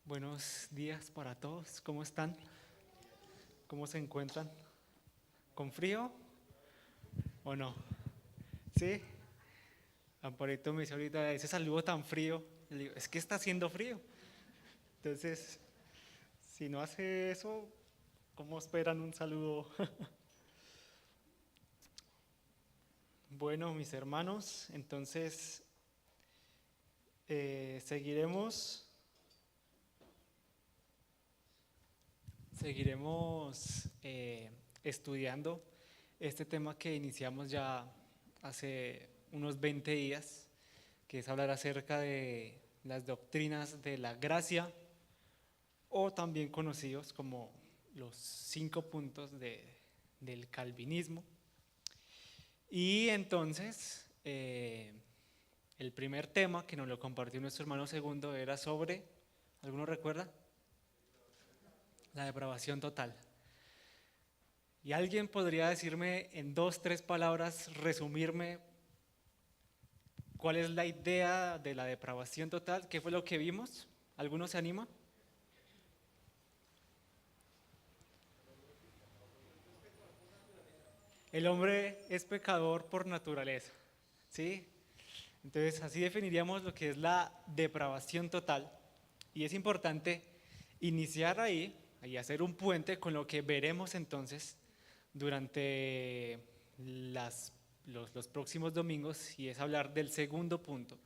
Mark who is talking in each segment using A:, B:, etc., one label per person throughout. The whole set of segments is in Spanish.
A: Buenos días para todos. ¿Cómo están? ¿Cómo se encuentran? ¿Con frío o no? ¿Sí? Amparito me dice ahorita ese saludo tan frío. Le digo, es que está haciendo frío. Entonces, si no hace eso, ¿cómo esperan un saludo? Bueno, mis hermanos, entonces seguiremos estudiando este tema que iniciamos ya hace unos 20 días, que es hablar acerca de las doctrinas de la gracia, o también conocidos como los 5 puntos del calvinismo. Y entonces, el primer tema que nos lo compartió nuestro hermano segundo era sobre, ¿alguno recuerda? La depravación total. ¿Y alguien podría decirme en 2, 3 palabras, resumirme cuál es la idea de la depravación total? ¿Qué fue lo que vimos? ¿Alguno se anima? El hombre es pecador por naturaleza, ¿sí? Entonces, así definiríamos lo que es la depravación total. Y es importante iniciar ahí y hacer un puente con lo que veremos entonces durante los próximos domingos, y es hablar del segundo punto,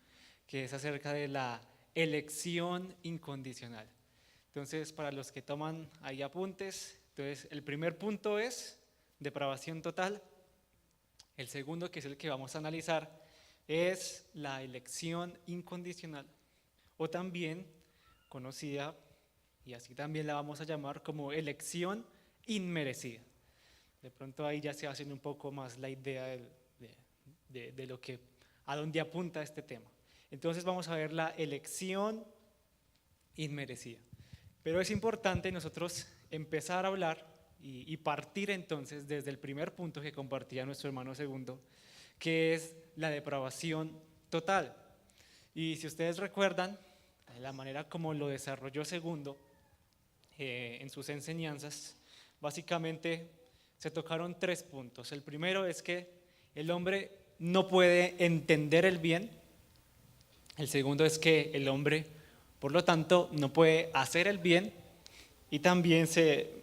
A: que es acerca de la elección incondicional. Entonces, para los que toman ahí apuntes, entonces el primer punto es depravación total. El segundo, que es el que vamos a analizar, es la elección incondicional, o también conocida, y así también la vamos a llamar, como elección inmerecida. De pronto ahí ya se hace un poco más la idea de lo que, a dónde apunta este tema. Entonces vamos a ver la elección inmerecida. Pero es importante nosotros empezar a hablar y partir entonces desde el primer punto que compartía nuestro hermano segundo, que es la depravación total. Y si ustedes recuerdan, la manera como lo desarrolló segundo en sus enseñanzas, básicamente se tocaron 3 puntos. El primero es que el hombre no puede entender el bien. El segundo es que el hombre, por lo tanto, no puede hacer el bien. Y también se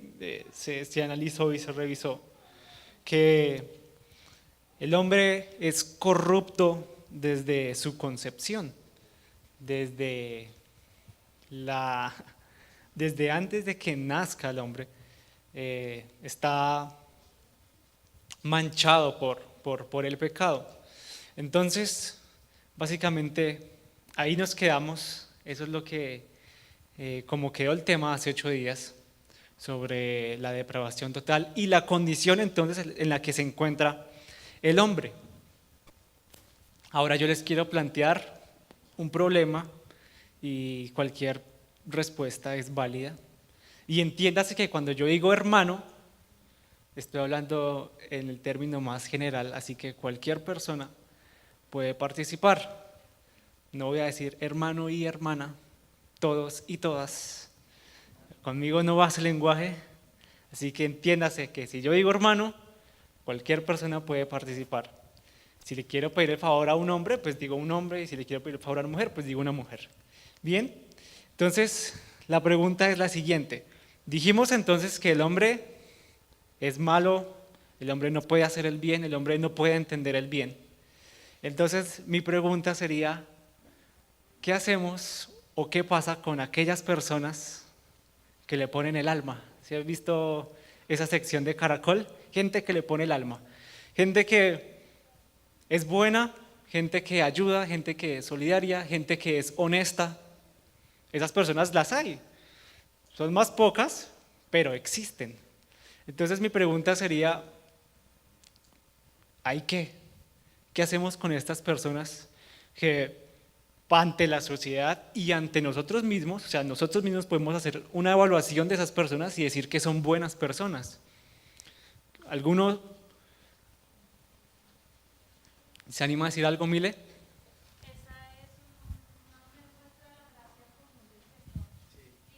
A: analizó y se revisó que el hombre es corrupto desde su concepción, desde, la, desde antes de que nazca el hombre, está manchado por el pecado. Entonces, básicamente, ahí nos quedamos. Eso es lo que, como quedó el tema hace 8 días, sobre la depravación total y la condición entonces en la que se encuentra el hombre. Ahora yo les quiero plantear un problema y cualquier respuesta es válida. Y entiéndase que cuando yo digo hermano, estoy hablando en el término más general, así que cualquier persona puede participar. No voy a decir hermano y hermana, todos y todas. Conmigo no va ese lenguaje, así que entiéndase que si yo digo hermano, cualquier persona puede participar. Si le quiero pedir el favor a un hombre, pues digo un hombre, y si le quiero pedir el favor a una mujer, pues digo una mujer. Bien, entonces la pregunta es la siguiente. Dijimos entonces que el hombre es malo, el hombre no puede hacer el bien, el hombre no puede entender el bien. Entonces mi pregunta sería, ¿qué hacemos o qué pasa con aquellas personas que le ponen el alma? ¿Sí has visto esa sección de Caracol? Gente que le pone el alma, gente que es buena, gente que ayuda, gente que es solidaria, gente que es honesta. Esas personas las hay, son más pocas, pero existen. Entonces mi pregunta sería, ¿hay qué? ¿Qué hacemos con estas personas que ante la sociedad y ante nosotros mismos, o sea, nosotros mismos podemos hacer una evaluación de esas personas y decir que son buenas personas? ¿Alguno se anima a decir algo, Mile?
B: Esa es una muestra de la gracia común del Señor. Sí.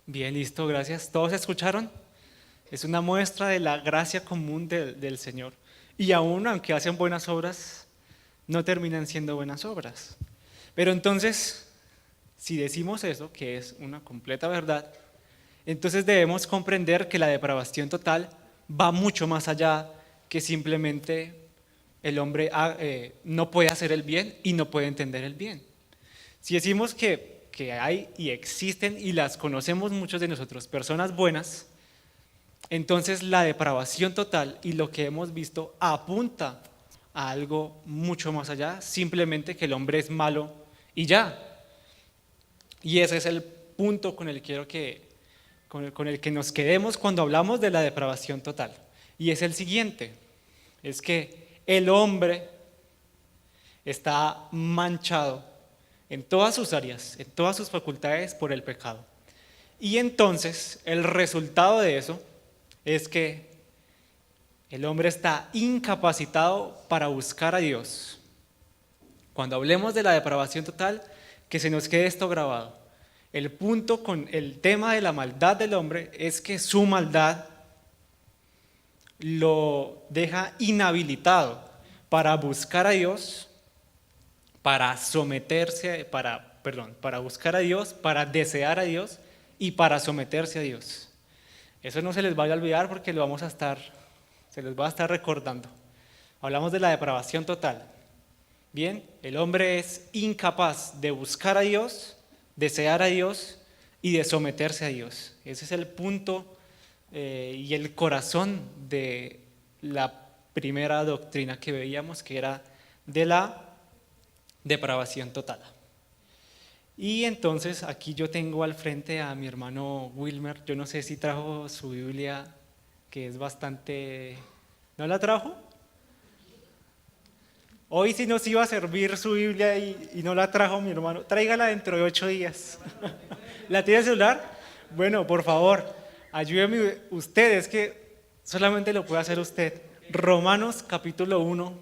A: Bien, listo, gracias. ¿Todos escucharon? Es una muestra de la gracia común del Señor. Y aún aunque hacen buenas obras, no terminan siendo buenas obras. Pero entonces, si decimos eso, que es una completa verdad, entonces debemos comprender que la depravación total va mucho más allá que simplemente el hombre no puede hacer el bien y no puede entender el bien. Si decimos que hay y existen y las conocemos muchos de nosotros, personas buenas, entonces la depravación total y lo que hemos visto apunta a algo mucho más allá, simplemente que el hombre es malo y ya. Y ese es el punto con el con el que nos quedemos cuando hablamos de la depravación total. Y es el siguiente, es que el hombre está manchado en todas sus áreas, en todas sus facultades por el pecado. Y entonces el resultado de eso es que el hombre está incapacitado para buscar a Dios. Cuando hablemos de la depravación total, que se nos quede esto grabado. El punto con el tema de la maldad del hombre es que su maldad lo deja inhabilitado para buscar a Dios, para someterse, para buscar a Dios, para desear a Dios y para someterse a Dios. Eso no se les vaya a olvidar porque se les va a estar recordando. Hablamos de la depravación total. Bien, el hombre es incapaz de buscar a Dios, desear a Dios y de someterse a Dios. Ese es el punto y el corazón de la primera doctrina que veíamos, que era de la depravación total. Y entonces aquí yo tengo al frente a mi hermano Wilmer. Yo no sé si trajo su Biblia, que es bastante... ¿No la trajo? Hoy sí nos iba a servir su Biblia y no la trajo mi hermano. Tráigala dentro de 8 días. ¿La tiene el celular? Bueno, por favor, ayúdeme usted, es que solamente lo puede hacer usted. Romanos capítulo 1,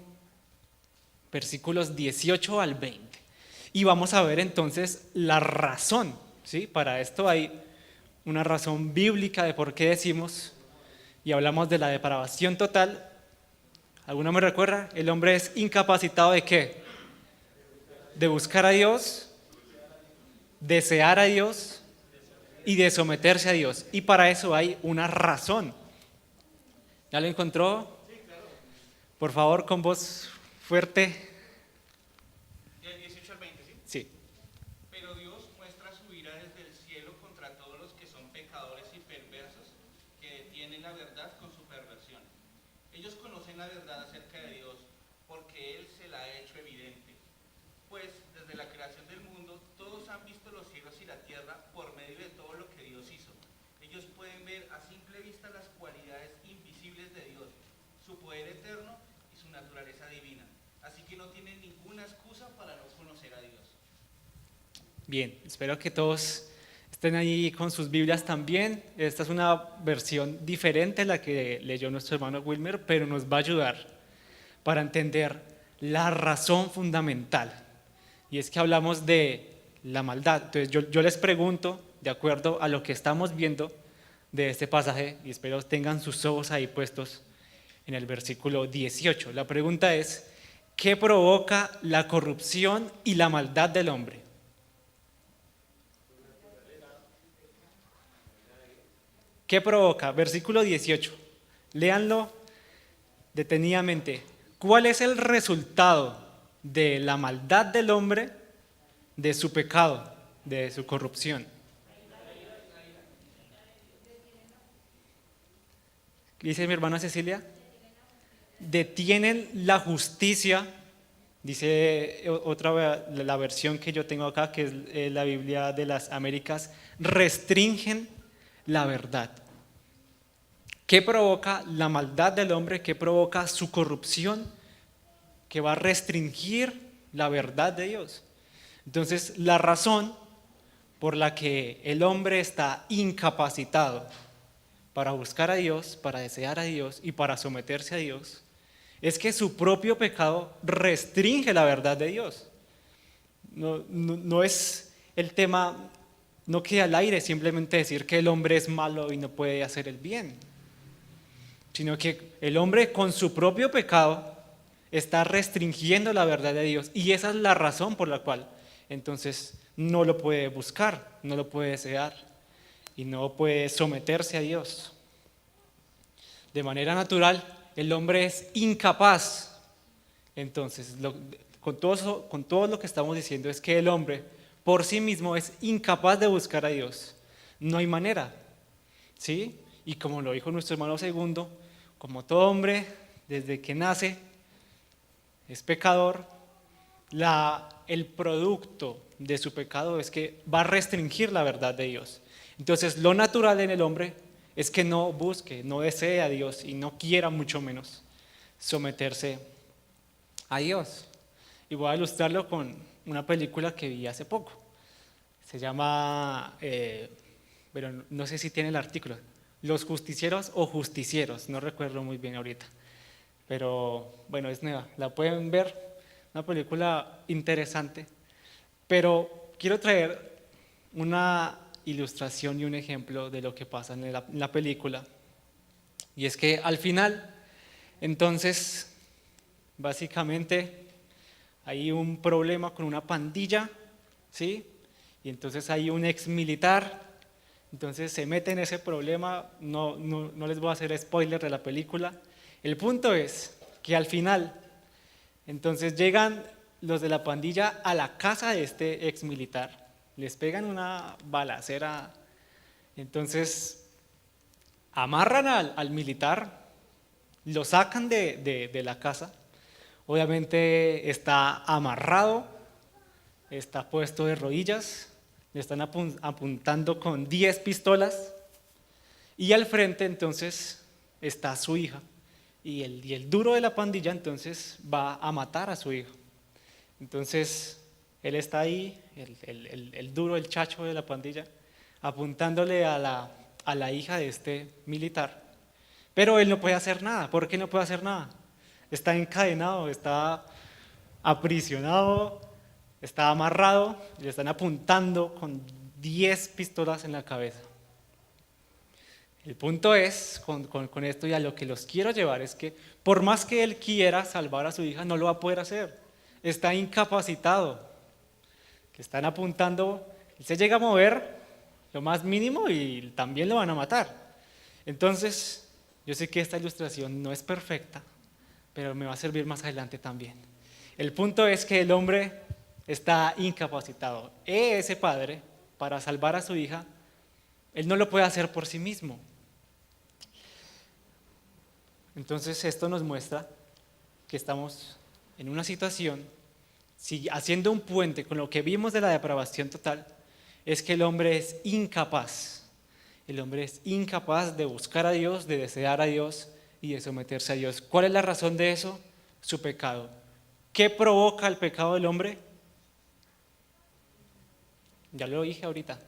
A: versículos 18 al 20. Y vamos a ver entonces la razón, ¿sí? Para esto hay una razón bíblica de por qué decimos, y hablamos de la depravación total. ¿Alguno me recuerda? El hombre es incapacitado ¿de qué? De buscar a Dios, desear a Dios y de someterse a Dios. Y para eso hay una razón. ¿Ya lo encontró? Por favor, con voz fuerte.
B: Del 18 al 20, ¿sí?
A: Sí.
B: Pero Dios muestra su ira desde el cielo contra todos los que son pecadores y perversos, que detienen la verdad con su perversión. Ellos conocen la verdad acerca de Dios, porque Él se la ha hecho evidente. Pues desde la creación del mundo, todos han visto los cielos y la tierra por medio de todo lo que Dios hizo. Ellos pueden ver a simple vista las cualidades invisibles de Dios, su poder eterno y su naturaleza divina. Así que no tienen ninguna excusa para no conocer a Dios.
A: Bien, espero que todos estén ahí con sus Biblias también. Esta es una versión diferente a la que leyó nuestro hermano Wilmer, pero nos va a ayudar para entender la razón fundamental. Y es que hablamos de la maldad. Entonces yo les pregunto, de acuerdo a lo que estamos viendo de este pasaje, y espero tengan sus ojos ahí puestos en el versículo 18. La pregunta es, ¿qué provoca la corrupción y la maldad del hombre? ¿Qué provoca? Versículo 18. Léanlo detenidamente. ¿Cuál es el resultado de la maldad del hombre, de su pecado, de su corrupción? ¿Qué dice mi hermana Cecilia? Detienen la justicia, dice la versión que yo tengo acá, que es la Biblia de las Américas, restringen la verdad. ¿Qué provoca la maldad del hombre? ¿Qué provoca su corrupción? Que va a restringir la verdad de Dios. Entonces, la razón por la que el hombre está incapacitado para buscar a Dios, para desear a Dios y para someterse a Dios, es que su propio pecado restringe la verdad de Dios. No es el tema no queda al aire simplemente decir que el hombre es malo y no puede hacer el bien, sino que el hombre con su propio pecado está restringiendo la verdad de Dios, y esa es la razón por la cual entonces no lo puede buscar, no lo puede desear y no puede someterse a Dios. De manera natural, el hombre es incapaz. Entonces, con todo lo que estamos diciendo es que el hombre por sí mismo es incapaz de buscar a Dios. No hay manera, ¿sí? Y como lo dijo nuestro hermano segundo, como todo hombre, desde que nace, es pecador, el producto de su pecado es que va a restringir la verdad de Dios. Entonces, lo natural en el hombre es que no busque, no desee a Dios y no quiera mucho menos someterse a Dios. Y voy a ilustrarlo con una película que vi hace poco. Se llama, pero no sé si tiene el artículo, Los Justicieros o Justicieros, no recuerdo muy bien ahorita. Pero bueno, es nueva, la pueden ver, una película interesante. Pero quiero traer una ilustración y un ejemplo de lo que pasa en la película. Y es que al final, entonces, básicamente hay un problema con una pandilla, ¿sí? Y entonces hay un ex militar, entonces se mete en ese problema, no les voy a hacer spoiler de la película. El punto es que al final, entonces llegan los de la pandilla a la casa de este ex militar, les pegan una balacera, entonces amarran al militar, lo sacan de la casa, obviamente está amarrado, está puesto de rodillas, le están apuntando con 10 pistolas y al frente entonces está su hija y el duro de la pandilla entonces va a matar a su hijo. Entonces él está ahí, el duro, el chacho de la pandilla, apuntándole a la hija de este militar, pero él no puede hacer nada. ¿Por qué no puede hacer nada? Está encadenado, está aprisionado, está amarrado, le están apuntando con 10 pistolas en la cabeza. El punto es, con esto y a lo que los quiero llevar, es que por más que él quiera salvar a su hija, no lo va a poder hacer. Está incapacitado. Le están apuntando, él se llega a mover lo más mínimo y también lo van a matar. Entonces, yo sé que esta ilustración no es perfecta, pero me va a servir más adelante también. El punto es que el hombre está incapacitado. Ese padre, para salvar a su hija, él no lo puede hacer por sí mismo. Entonces esto nos muestra que estamos en una situación, haciendo un puente con lo que vimos de la depravación total, es que el hombre es incapaz. El hombre es incapaz de buscar a Dios, de desear a Dios y de someterse a Dios. ¿Cuál es la razón de eso? Su pecado. ¿Qué provoca el pecado del hombre? Ya lo dije ahorita.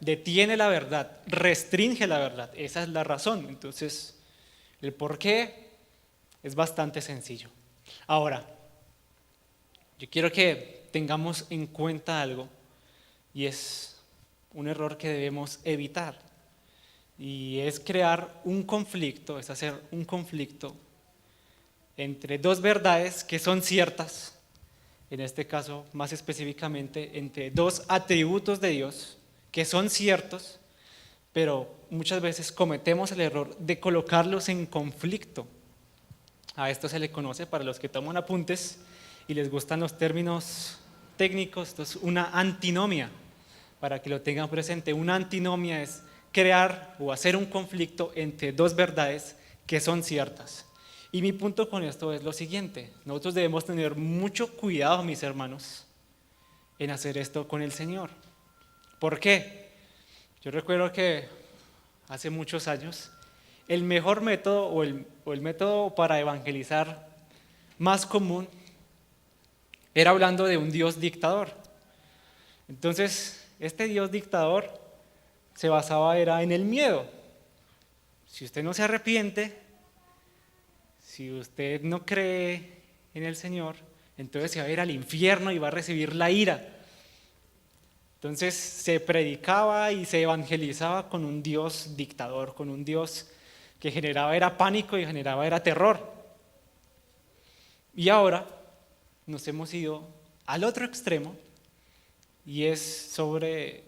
A: Detiene la verdad, restringe la verdad. Esa es la razón. Entonces, el por qué es bastante sencillo. Ahora, yo quiero que tengamos en cuenta algo, y es un error que debemos evitar, y es crear un conflicto, es hacer un conflicto entre dos verdades que son ciertas, en este caso más específicamente entre dos atributos de Dios que son ciertos, pero muchas veces cometemos el error de colocarlos en conflicto. A esto se le conoce, para los que toman apuntes y les gustan los términos técnicos, esto es una antinomia, para que lo tengan presente. Una antinomia es crear o hacer un conflicto entre dos verdades que son ciertas. Y mi punto con esto es lo siguiente: nosotros debemos tener mucho cuidado, mis hermanos, en hacer esto con el Señor. ¿Por qué? Yo recuerdo que hace muchos años el mejor método o el método para evangelizar más común era hablando de un Dios dictador. Entonces, este Dios dictador se basaba era en el miedo. Si usted no se arrepiente, si usted no cree en el Señor, entonces se va a ir al infierno y va a recibir la ira. Entonces se predicaba y se evangelizaba con un Dios dictador, con un Dios que generaba era pánico y generaba era terror. Y ahora nos hemos ido al otro extremo y es sobre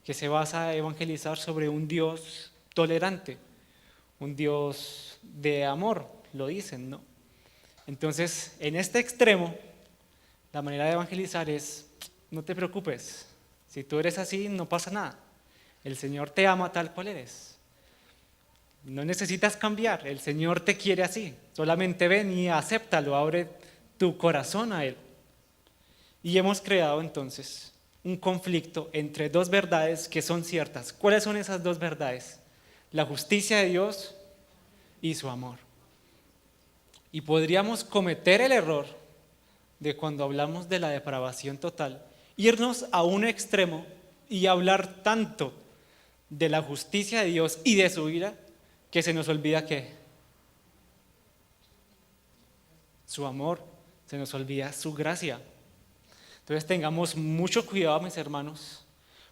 A: que se basa a evangelizar sobre un Dios tolerante, un Dios de amor, lo dicen, ¿no? Entonces, en este extremo, la manera de evangelizar es, no te preocupes, si tú eres así, no pasa nada. El Señor te ama tal cual eres. No necesitas cambiar, el Señor te quiere así. Solamente ven y acéptalo, abre tu corazón a Él. Y hemos creado entonces un conflicto entre dos verdades que son ciertas. ¿Cuáles son esas dos verdades? La justicia de Dios y su amor. Y podríamos cometer el error de cuando hablamos de la depravación total, irnos a un extremo y hablar tanto de la justicia de Dios y de su ira, que se nos olvida que su amor, se nos olvida su gracia. Entonces tengamos mucho cuidado, mis hermanos,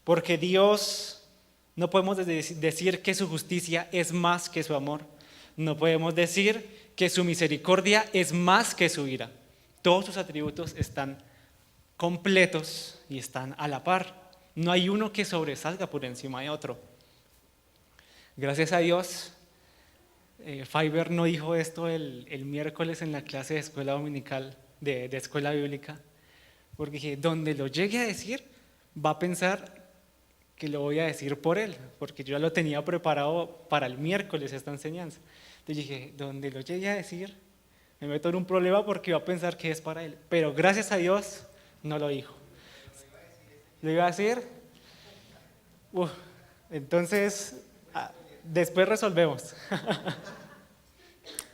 A: porque Dios, no podemos decir que su justicia es más que su amor, no podemos decir que su misericordia es más que su ira. Todos sus atributos están completos y están a la par. No hay uno que sobresalga por encima de otro. Gracias a Dios, Fiverr no dijo esto el miércoles en la clase de escuela dominical, de escuela bíblica, porque dije, donde lo llegue a decir, va a pensar que lo voy a decir por él, porque yo ya lo tenía preparado para el miércoles esta enseñanza. Entonces dije, donde lo llegue a decir, me meto en un problema porque va a pensar que es para él. Pero gracias a Dios, no lo dijo. ¿Lo iba a decir? Entonces, después resolvemos.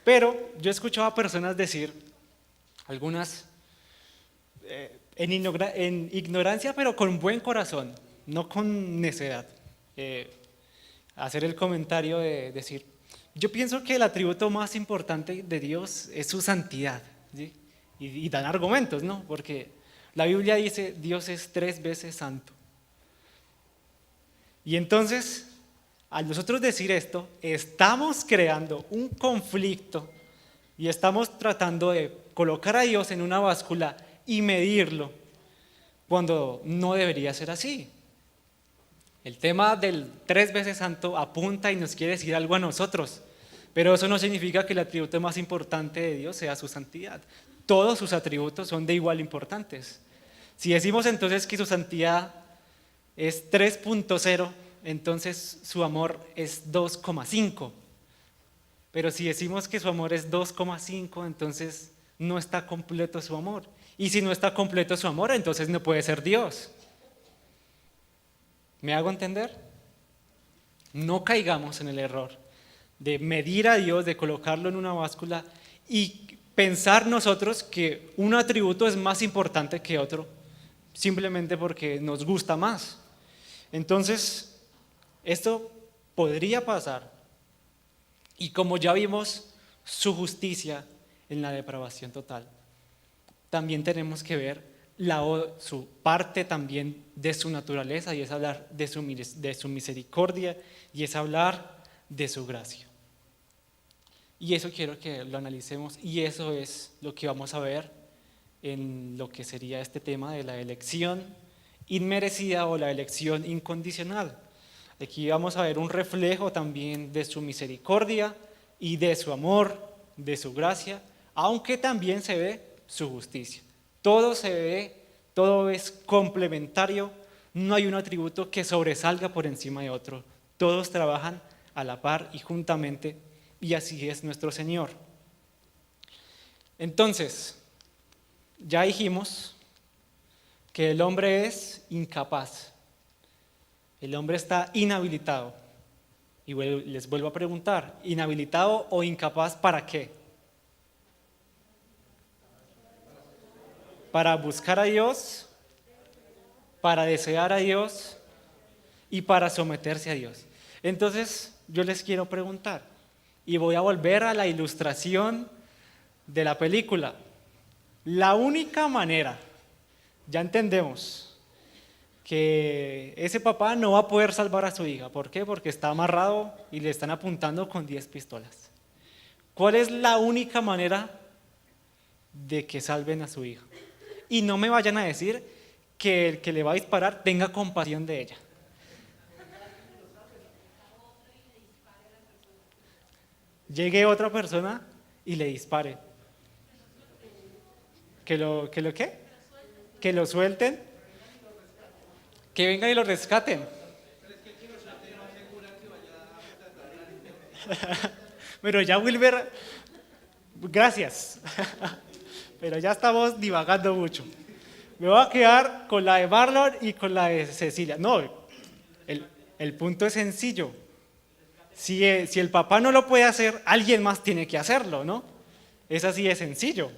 A: Pero yo he escuchado a personas decir, algunas en ignorancia, pero con buen corazón, no con necedad, hacer el comentario de decir, yo pienso que el atributo más importante de Dios es su santidad, ¿sí? Y dan argumentos, ¿no? Porque la Biblia dice, Dios es 3 veces santo. Y entonces, al nosotros decir esto, estamos creando un conflicto y estamos tratando de colocar a Dios en una báscula y medirlo cuando no debería ser así. El tema del 3 veces santo apunta y nos quiere decir algo a nosotros, pero eso no significa que el atributo más importante de Dios sea su santidad. Todos sus atributos son de igual importantes. Si decimos entonces que su santidad es 3.0, entonces su amor es 2.5. Pero si decimos que su amor es 2.5, entonces no está completo su amor. Y si no está completo su amor, entonces no puede ser Dios. ¿Me hago entender? No caigamos en el error de medir a Dios, de colocarlo en una báscula y pensar nosotros que un atributo es más importante que otro, simplemente porque nos gusta más. Entonces, esto podría pasar. Y como ya vimos su justicia en la depravación total, también tenemos que ver su parte también de su naturaleza, y es hablar de su misericordia, y es hablar de su gracia. Y eso quiero que lo analicemos, y eso es lo que vamos a ver en lo que sería este tema de la elección inmerecida o la elección incondicional. Aquí vamos a ver un reflejo también de su misericordia y de su amor, de su gracia, aunque también se ve su justicia. Todo se ve, todo es complementario, no hay un atributo que sobresalga por encima de otro. Todos trabajan a la par y juntamente, y así es nuestro Señor. Entonces, ya dijimos que el hombre es incapaz, el hombre está inhabilitado. Y les vuelvo a preguntar, ¿inhabilitado o incapaz para qué? Para buscar a Dios, para desear a Dios y para someterse a Dios. Entonces, yo les quiero preguntar, y voy a volver a la ilustración de la película. La única manera, ya entendemos, que ese papá no va a poder salvar a su hija. ¿Por qué? Porque está amarrado y le están apuntando con 10 pistolas. ¿Cuál es la única manera de que salven a su hija? Y no me vayan a decir que el que le va a disparar tenga compasión de ella. Llegue otra persona y le dispare. ¿Que lo qué? Que lo suelten, que vengan y lo rescaten. Pero ya Wilber, gracias. Pero ya estamos divagando mucho. Me voy a quedar con la de Marlon y con la de Cecilia. No, el punto es sencillo. Si el papá no lo puede hacer, alguien más tiene que hacerlo, ¿no? Es así de sencillo.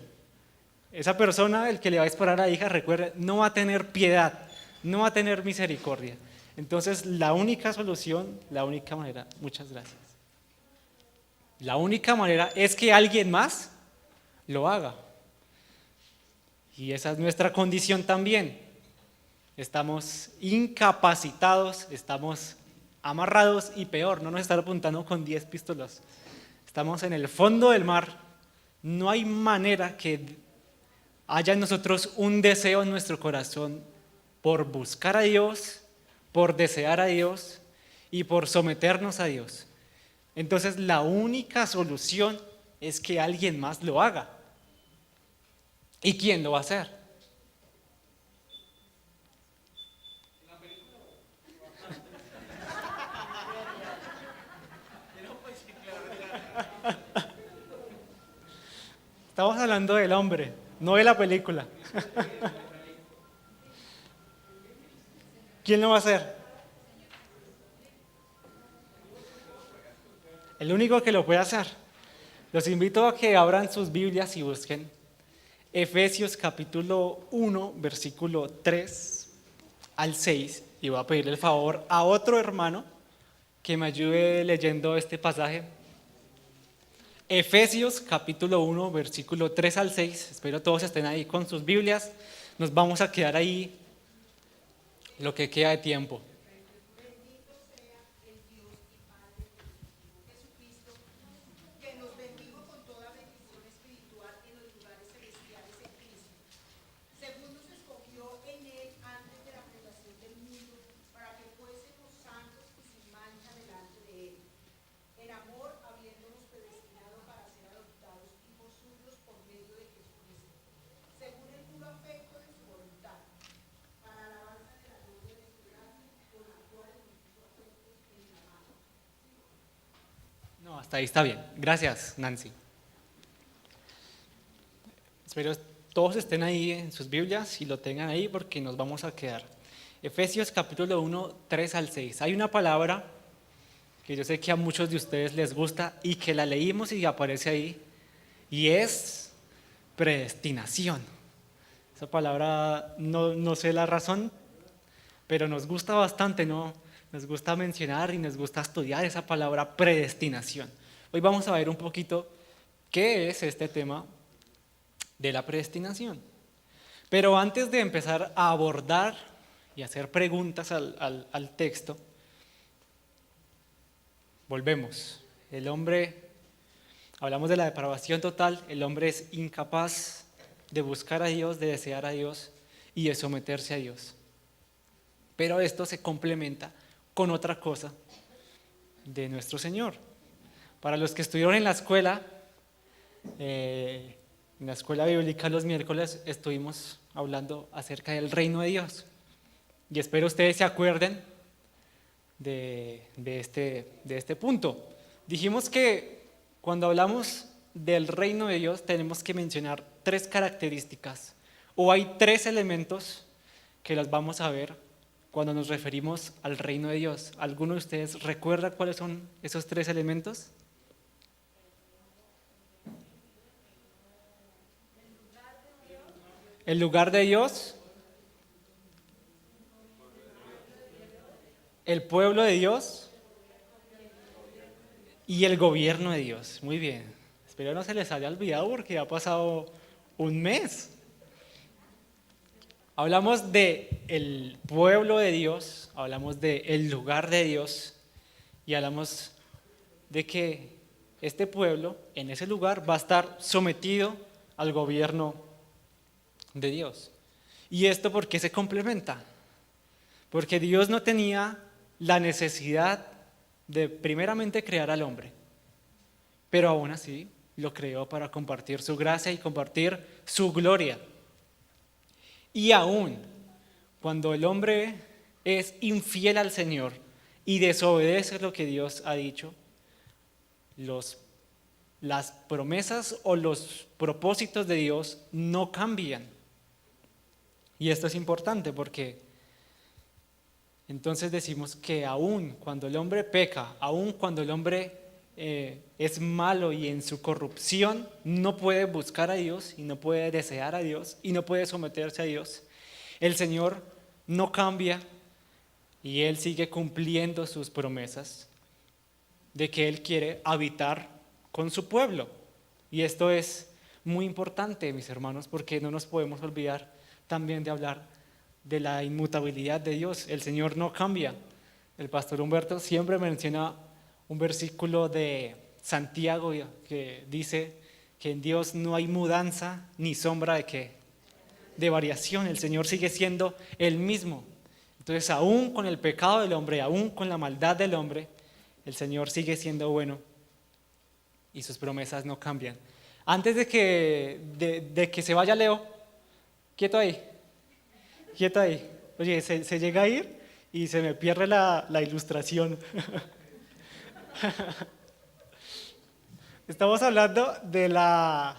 A: Esa persona, el que le va a disparar a la hija, recuerde, no va a tener piedad, no va a tener misericordia. Entonces, la única solución, la única manera, muchas gracias. La única manera es que alguien más lo haga. Y esa es nuestra condición también. Estamos incapacitados, estamos amarrados y peor, no nos están apuntando con 10 pistolas. Estamos en el fondo del mar. No hay manera que haya en nosotros un deseo en nuestro corazón por buscar a Dios, por desear a Dios y por someternos a Dios. Entonces la única solución es que alguien más lo haga. ¿Y quién lo va a hacer? Estamos hablando del hombre, no de la película. ¿Quién lo va a hacer? El único que lo puede hacer. Los invito a que abran sus Biblias y busquen Efesios capítulo 1, versículo 3 al 6. Y voy a pedirle el favor a otro hermano que me ayude leyendo este pasaje. Efesios capítulo 1, versículo 3 al 6. Espero todos estén ahí con sus Biblias. Nos vamos a quedar ahí lo que queda de tiempo. No, hasta ahí está bien. Gracias, Nancy. Espero todos estén ahí en sus Biblias y lo tengan ahí porque nos vamos a quedar. Efesios capítulo 1, 3 al 6. Hay una palabra que yo sé que a muchos de ustedes les gusta y que la leímos y aparece ahí, y es predestinación. Esa palabra no sé la razón, pero nos gusta bastante, ¿no? Nos gusta mencionar y nos gusta estudiar esa palabra predestinación. Hoy vamos a ver un poquito qué es este tema de la predestinación. Pero antes de empezar a abordar y hacer preguntas al texto, volvemos. El hombre, hablamos de la depravación total, el hombre es incapaz de buscar a Dios, de desear a Dios y de someterse a Dios. Pero esto se complementa con otra cosa de nuestro Señor. Para los que estuvieron en la escuela bíblica los miércoles, estuvimos hablando acerca del reino de Dios. Y espero ustedes se acuerden de este punto. Dijimos que cuando hablamos del reino de Dios tenemos que mencionar 3 características, o hay 3 elementos que las vamos a ver cuando nos referimos al reino de Dios. ¿Alguno de ustedes recuerda cuáles son esos 3 elementos? El lugar de Dios, el pueblo de Dios y el gobierno de Dios. Muy bien. Espero no se les haya olvidado porque ha pasado un mes. Hablamos de el pueblo de Dios, hablamos de el lugar de Dios y hablamos de que este pueblo en ese lugar va a estar sometido al gobierno de Dios. ¿Y esto por qué se complementa? Porque Dios no tenía la necesidad de primeramente crear al hombre, pero aún así lo creó para compartir su gracia y compartir su gloria. Y aún cuando el hombre es infiel al Señor y desobedece lo que Dios ha dicho, las promesas o los propósitos de Dios no cambian. Y esto es importante porque entonces decimos que aún cuando el hombre peca, aún cuando el hombre es malo y en su corrupción no puede buscar a Dios y no puede desear a Dios y no puede someterse a Dios, el Señor no cambia y Él sigue cumpliendo sus promesas de que Él quiere habitar con su pueblo. Y esto es muy importante, mis hermanos, porque no nos podemos olvidar también de hablar de la inmutabilidad de Dios. El Señor no cambia. El pastor Humberto siempre menciona un versículo de Santiago que dice que en Dios no hay mudanza ni sombra de ¿qué? De variación. El Señor sigue siendo el mismo. Entonces, aún con el pecado del hombre, aún con la maldad del hombre, el Señor sigue siendo bueno y sus promesas no cambian. Antes de que se vaya Leo, quieto ahí, quieto ahí. Oye, se llega a ir y se me pierde la ilustración. Estamos hablando de la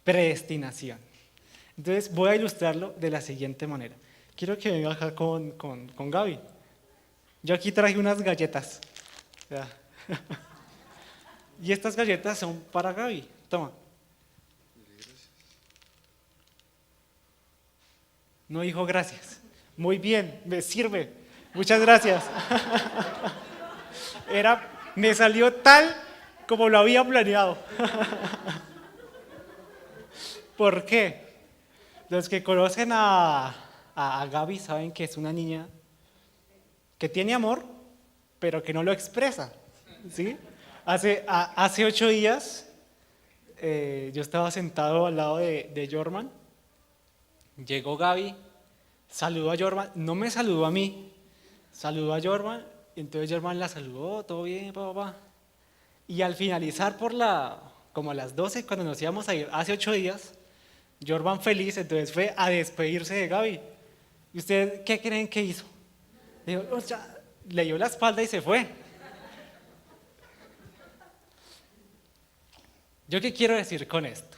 A: predestinación. Entonces voy a ilustrarlo de la siguiente manera. Quiero que venga acá con Gaby. Yo aquí traje unas galletas. Ya. Y estas galletas son para Gaby. Toma. No dijo gracias. Muy bien, me sirve. Muchas gracias. Me salió tal como lo había planeado. ¿Por qué? Los que conocen a Gaby saben que es una niña que tiene amor, pero que no lo expresa. ¿Sí? Hace 8 días yo estaba sentado al lado de Jorman. Llegó Gaby, saludó a Jorman, no me saludó a mí, saludó a Jorman, y entonces Jorman la saludó, todo bien, papá. Y al finalizar como a las 12, cuando nos íbamos a ir, hace 8 días, Jorman feliz, entonces fue a despedirse de Gaby. ¿Y ustedes qué creen que hizo? Le dio la espalda y se fue. ¿Yo qué quiero decir con esto?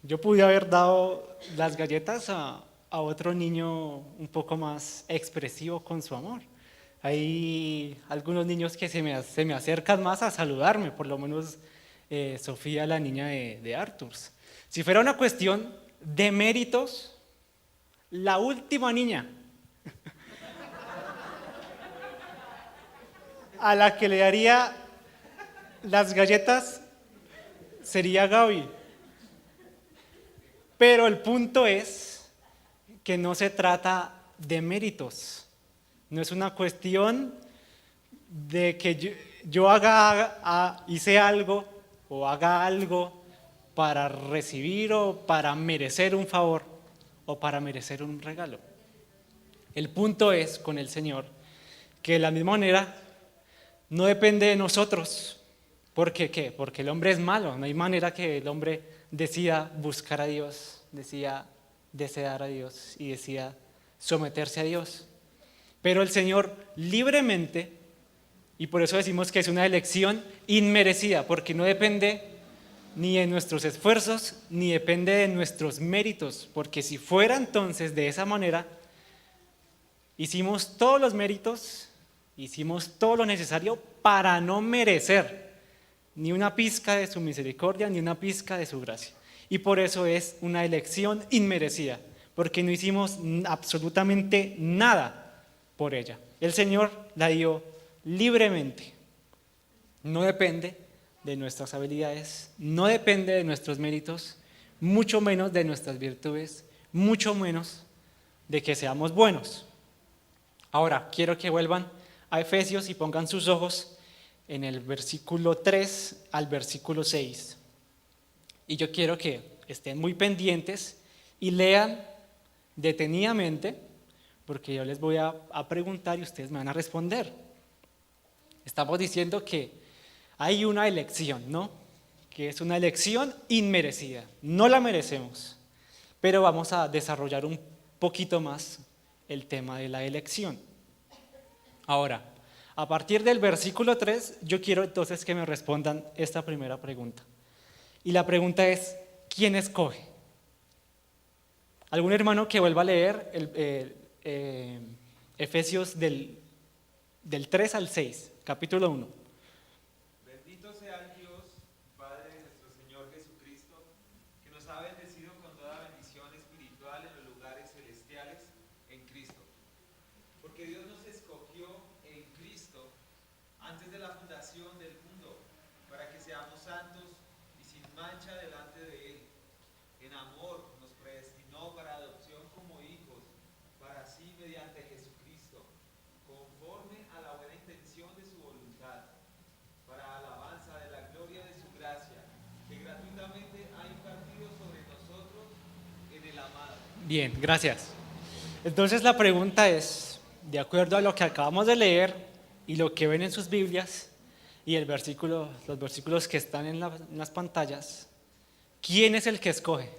A: Yo pude haber dado las galletas a otro niño un poco más expresivo con su amor. Hay algunos niños que se me acercan más a saludarme, por lo menos Sofía, la niña de Arthurs. Si fuera una cuestión de méritos, la última niña a la que le daría las galletas sería Gaby. Pero el punto es que no se trata de méritos. No es una cuestión de que yo hice algo o haga algo para recibir o para merecer un favor o para merecer un regalo. El punto es con el Señor que de la misma manera no depende de nosotros. ¿Por qué? ¿Qué? Porque el hombre es malo. No hay manera que el hombre decida buscar a Dios, decida desear a Dios y decida someterse a Dios. Pero el Señor libremente, y por eso decimos que es una elección inmerecida, porque no depende ni de nuestros esfuerzos, ni depende de nuestros méritos, porque si fuera entonces de esa manera, hicimos todos los méritos, hicimos todo lo necesario para no merecer ni una pizca de su misericordia, ni una pizca de su gracia. Y por eso es una elección inmerecida, porque no hicimos absolutamente nada por ella. El Señor la dio libremente. No depende de nuestras habilidades, no depende de nuestros méritos, mucho menos de nuestras virtudes, mucho menos de que seamos buenos. Ahora, quiero que vuelvan a Efesios y pongan sus ojos en el versículo 3 al versículo 6. Y yo quiero que estén muy pendientes y lean detenidamente, porque yo les voy a preguntar y ustedes me van a responder. Estamos diciendo que hay una elección, ¿no? Que es una elección inmerecida. No la merecemos, pero vamos a desarrollar un poquito más el tema de la elección. Ahora, a partir del versículo 3, yo quiero entonces que me respondan esta primera pregunta. Y la pregunta es, ¿quién escoge? ¿Algún hermano que vuelva a leer Efesios del 3 al 6, capítulo 1?
C: Bendito sea el Dios, Padre de nuestro Señor Jesucristo, que nos ha bendecido con toda bendición espiritual en los lugares celestiales en Cristo. Porque Dios nos escogió en Cristo antes de la fundación del mundo, para que seamos santos y sin mancha delante de Él. En amor nos predestinó para adopción como hijos, para sí mediante Jesucristo, conforme a la buena intención de su voluntad, para alabanza de la gloria de su gracia, que gratuitamente ha impartido sobre nosotros en el amado.
A: Bien, gracias. Entonces la pregunta es, de acuerdo a lo que acabamos de leer y lo que ven en sus Biblias y los versículos que están en las pantallas, ¿quién es el que escoge?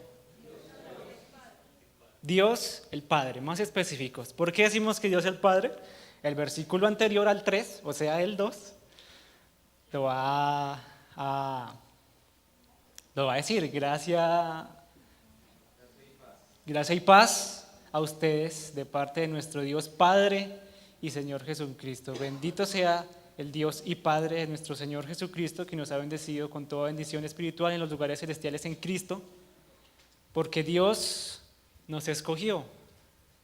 A: Dios el Padre, más específicos. ¿Por qué decimos que Dios el Padre? El versículo anterior al 3, o sea el 2, lo va a decir, gracia y paz a ustedes de parte de nuestro Dios Padre y Señor Jesucristo. Bendito sea el Dios y Padre de nuestro Señor Jesucristo, que nos ha bendecido con toda bendición espiritual en los lugares celestiales en Cristo, porque Dios nos escogió.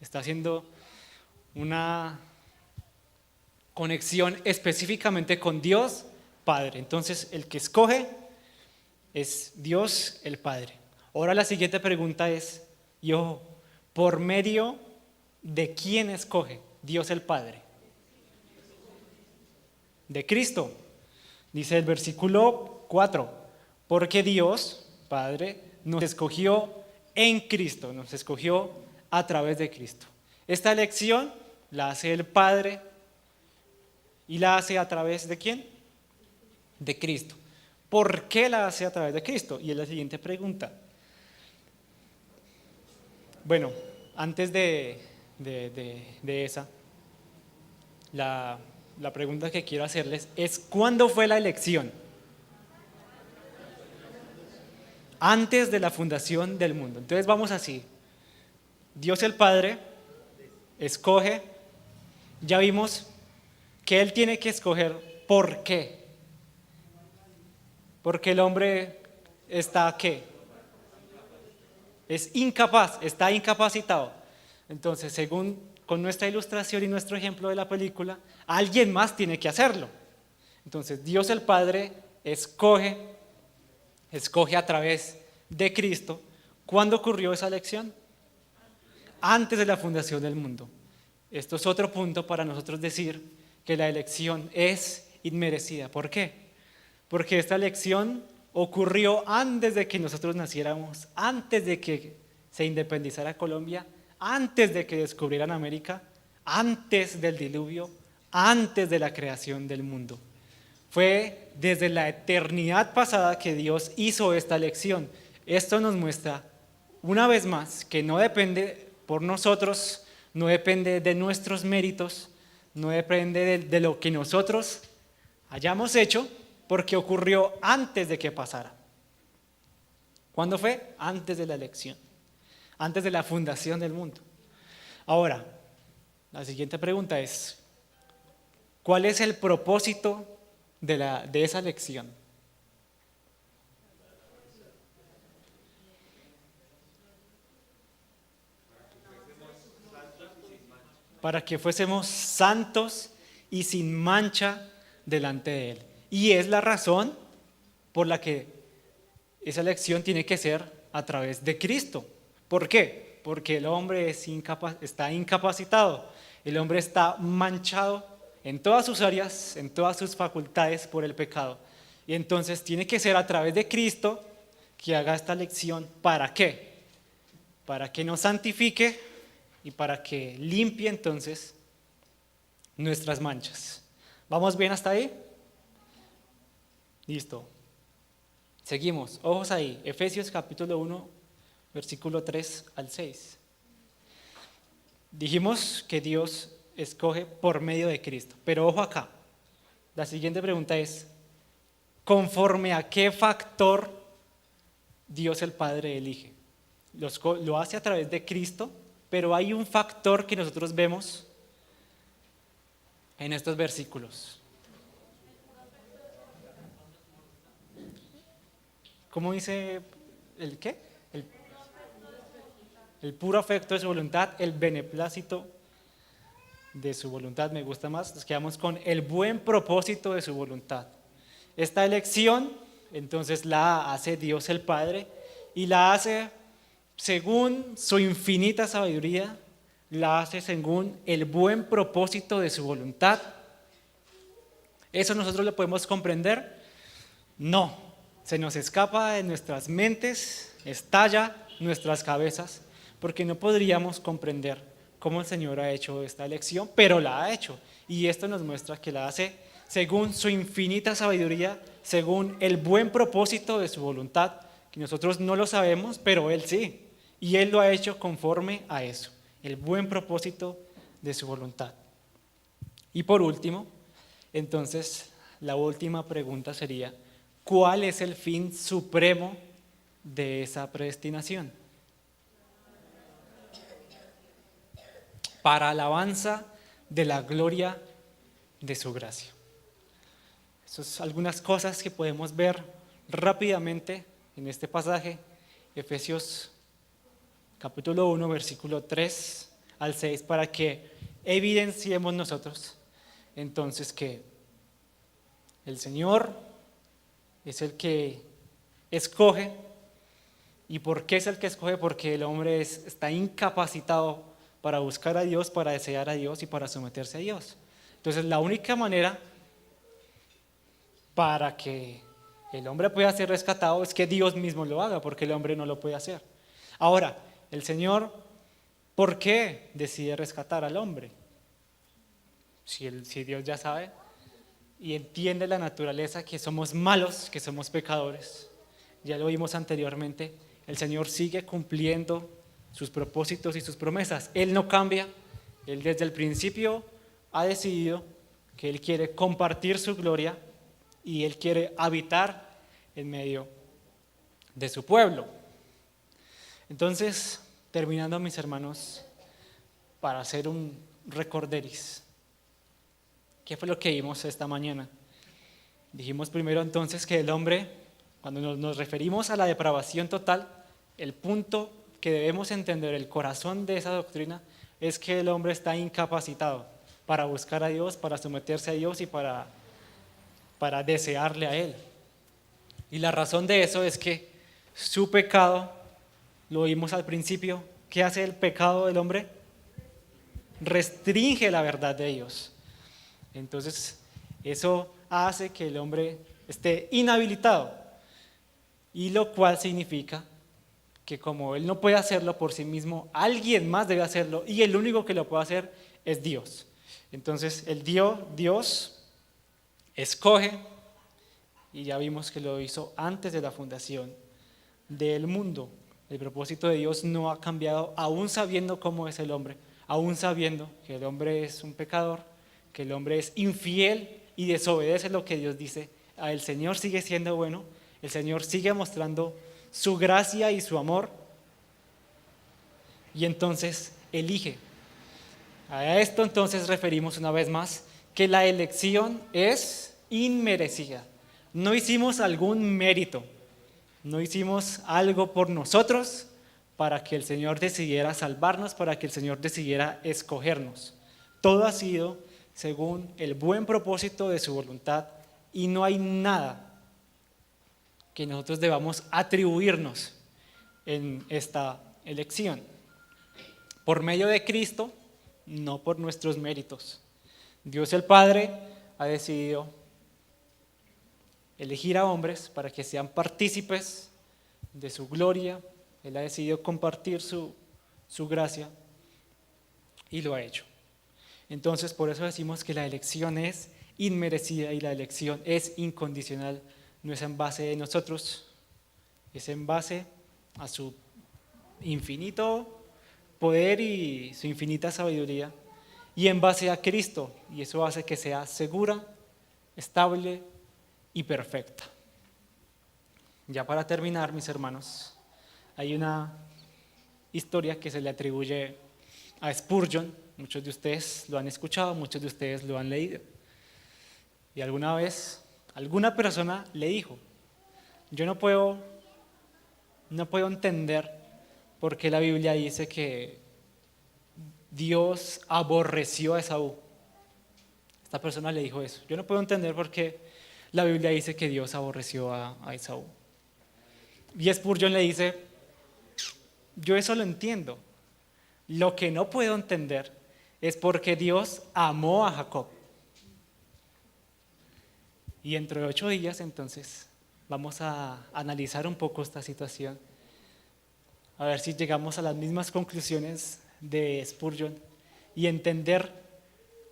A: Está haciendo una conexión específicamente con Dios Padre. Entonces, el que escoge es Dios el Padre. Ahora la siguiente pregunta es, y ojo, ¿por medio de quién escoge Dios el Padre? De Cristo. Dice el versículo 4, porque Dios, Padre, nos escogió en Cristo, nos escogió a través de Cristo. Esta elección la hace el Padre y la hace a través ¿de quién? De Cristo. ¿Por qué la hace a través de Cristo? Y es la siguiente pregunta. Bueno, antes de esa, la pregunta que quiero hacerles es, ¿cuándo fue la elección? Antes de la fundación del mundo. Entonces vamos así. Dios el Padre escoge, ya vimos que Él tiene que escoger. ¿Por qué? Porque el hombre está ¿qué? Es incapaz, está incapacitado. Entonces, según con nuestra ilustración y nuestro ejemplo de la película, alguien más tiene que hacerlo. Entonces, Dios el Padre escoge a través de Cristo. ¿Cuándo ocurrió esa elección? Antes de la fundación del mundo. Esto es otro punto para nosotros decir que la elección es inmerecida. ¿Por qué? Porque esta elección ocurrió antes de que nosotros naciéramos, antes de que se independizara Colombia, antes de que descubrieran América, antes del diluvio, antes de la creación del mundo. Fue desde la eternidad pasada que Dios hizo esta elección. Esto nos muestra una vez más que no depende por nosotros, no depende de nuestros méritos, no depende de lo que nosotros hayamos hecho, porque ocurrió antes de que pasara. ¿Cuándo fue? Antes de la elección, antes de la fundación del mundo. Ahora, la siguiente pregunta es, ¿cuál es el propósito de esa elección? Para que fuésemos santos y sin mancha delante de Él. Y es la razón por la que esa elección tiene que ser a través de Cristo. ¿Por qué? Porque el hombre está incapacitado, el hombre está manchado en todas sus áreas, en todas sus facultades por el pecado. Y entonces tiene que ser a través de Cristo que haga esta elección. ¿Para qué? Para que nos santifique y para que limpie entonces nuestras manchas. ¿Vamos bien hasta ahí? Listo. Seguimos, ojos ahí, Efesios capítulo 1, versículo 3 al 6. Dijimos que Dios escoge por medio de Cristo, pero ojo acá, la siguiente pregunta es, ¿conforme a qué factor Dios el Padre elige? Lo hace a través de Cristo, pero hay un factor que nosotros vemos en estos versículos. ¿Cómo dice el qué? El puro afecto de su voluntad, el beneplácito de su voluntad, me gusta más. Nos quedamos con el buen propósito de su voluntad. Esta elección, entonces la hace Dios el Padre y la hace según su infinita sabiduría, la hace según el buen propósito de su voluntad. ¿Eso nosotros lo podemos comprender? No, se nos escapa de nuestras mentes, estalla nuestras cabezas, porque no podríamos comprender cómo el Señor ha hecho esta elección, pero la ha hecho. Y esto nos muestra que la hace según su infinita sabiduría, según el buen propósito de su voluntad, que nosotros no lo sabemos, pero Él sí. Y Él lo ha hecho conforme a eso, el buen propósito de su voluntad. Y por último, entonces, la última pregunta sería, ¿cuál es el fin supremo de esa predestinación? Para alabanza de la gloria de su gracia. Esas son algunas cosas que podemos ver rápidamente en este pasaje, Efesios capítulo 1, versículo 3 al 6, para que evidenciemos nosotros entonces que el Señor es el que escoge. ¿Y por qué es el que escoge? Porque el hombre está incapacitado para buscar a Dios, para desear a Dios y para someterse a Dios. Entonces la única manera para que el hombre pueda ser rescatado es que Dios mismo lo haga, porque el hombre no lo puede hacer. Ahora, el Señor, ¿por qué decide rescatar al hombre? Si Dios ya sabe y entiende la naturaleza, que somos malos, que somos pecadores, ya lo vimos anteriormente, el Señor sigue cumpliendo sus propósitos y sus promesas. Él no cambia, Él desde el principio ha decidido que Él quiere compartir su gloria y Él quiere habitar en medio de su pueblo. Entonces, terminando, mis hermanos, para hacer un recorderis, ¿qué fue lo que vimos esta mañana? Dijimos primero entonces que el hombre, cuando nos referimos a la depravación total, el punto que debemos entender, el corazón de esa doctrina, es que el hombre está incapacitado para buscar a Dios, para someterse a Dios y para desearle a Él. Y la razón de eso es que su pecado, lo vimos al principio, ¿qué hace el pecado del hombre? Restringe la verdad de Dios. Entonces, eso hace que el hombre esté inhabilitado, y lo cual significa que como él no puede hacerlo por sí mismo, alguien más debe hacerlo, y el único que lo puede hacer es Dios. Entonces, Dios escoge, y ya vimos que lo hizo antes de la fundación del mundo. El propósito de Dios no ha cambiado, aún sabiendo cómo es el hombre, aún sabiendo que el hombre es un pecador, que el hombre es infiel y desobedece lo que Dios dice. El Señor sigue siendo bueno, el Señor sigue mostrando su gracia y su amor, y entonces elige. A esto entonces referimos una vez más que la elección es inmerecida. No hicimos algún mérito, no hicimos algo por nosotros para que el Señor decidiera salvarnos, para que el Señor decidiera escogernos. Todo ha sido según el buen propósito de su voluntad, y no hay nada que nosotros debamos atribuirnos en esta elección. Por medio de Cristo, no por nuestros méritos. Dios el Padre ha decidido elegir a hombres para que sean partícipes de su gloria. Él ha decidido compartir su gracia y lo ha hecho. Entonces, por eso decimos que la elección es inmerecida y la elección es incondicional. No es en base de nosotros, es en base a su infinito poder y su infinita sabiduría, y en base a Cristo, y eso hace que sea segura, estable y perfecta. Ya para terminar, mis hermanos, hay una historia que se le atribuye a Spurgeon. Muchos de ustedes lo han escuchado, muchos de ustedes lo han leído. Y alguna vez, alguna persona le dijo: yo no puedo entender por qué la Biblia dice que Dios aborreció a Esaú. Esta persona le dijo eso: yo no puedo entender por qué la Biblia dice que Dios aborreció a Esaú. Y Spurgeon le dice: yo eso lo entiendo. Lo que no puedo entender es porque Dios amó a Jacob. Y dentro de 8 días, entonces, vamos a analizar un poco esta situación, a ver si llegamos a las mismas conclusiones de Spurgeon y entender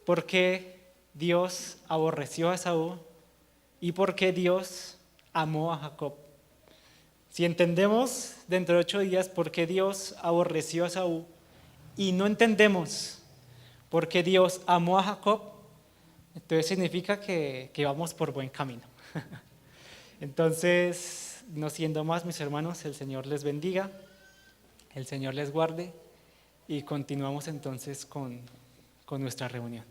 A: por qué Dios aborreció a Esaú y por qué Dios amó a Jacob. Si entendemos dentro de 8 días por qué Dios aborreció a Esaú y no entendemos por qué Dios amó a Jacob, entonces significa que vamos por buen camino. Entonces, no siendo más, mis hermanos, el Señor les bendiga, el Señor les guarde, y continuamos entonces con nuestra reunión.